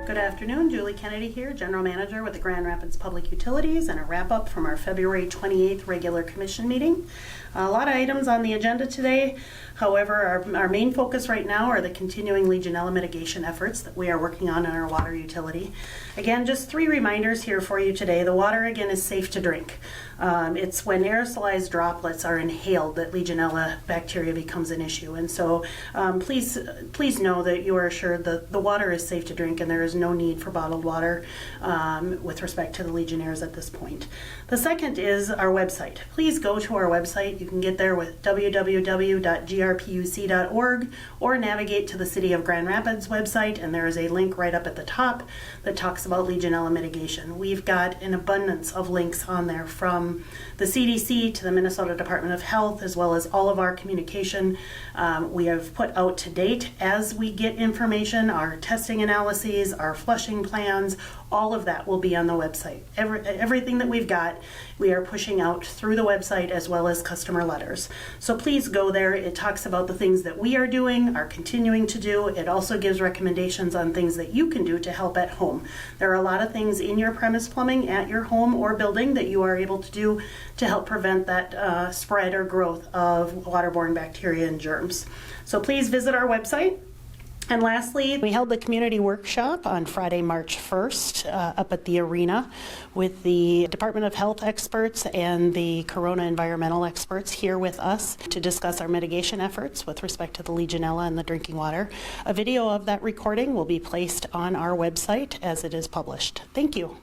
Good afternoon, Julie Kennedy here, General Manager with the Grand Rapids Public Utilities, and a wrap-up from our February 28th regular commission meeting. A lot of items on the agenda today. However, our main focus right now are the continuing Legionella mitigation efforts that we are working on in our water utility. Again, just 3 reminders here for you today. The water, again, is safe to drink. It's when aerosolized droplets are inhaled that Legionella bacteria becomes an issue. And so please know that you are assured that the water is safe to drink and there is no need for bottled water with respect to the Legionnaires at this point. The second is our website. Please go to our website. You can get there with www.grpuc.org or navigate to the City of Grand Rapids website, and there is a link right up at the top that talks about Legionella mitigation. We've got an abundance of links on there from the CDC to the Minnesota Department of Health, as well as all of our communication we have put out to date. As we get information, our testing analyses, our flushing plans, all of that will be on the website. Everything that we've got, we are pushing out through the website as well as customer letters. So please go there. It talks about the things that we are doing, are continuing to do. It also gives recommendations on things that you can do to help at home. There are a lot of things in your premise plumbing at your home or building that you are able to do to help prevent that spread or growth of waterborne bacteria and germs. So please visit our website. And lastly, we held the community workshop on Friday, March 1st up at the arena with the Department of Health experts and the Corona environmental experts here with us to discuss our mitigation efforts with respect to the Legionella and the drinking water. A video of that recording will be placed on our website as it is published. Thank you.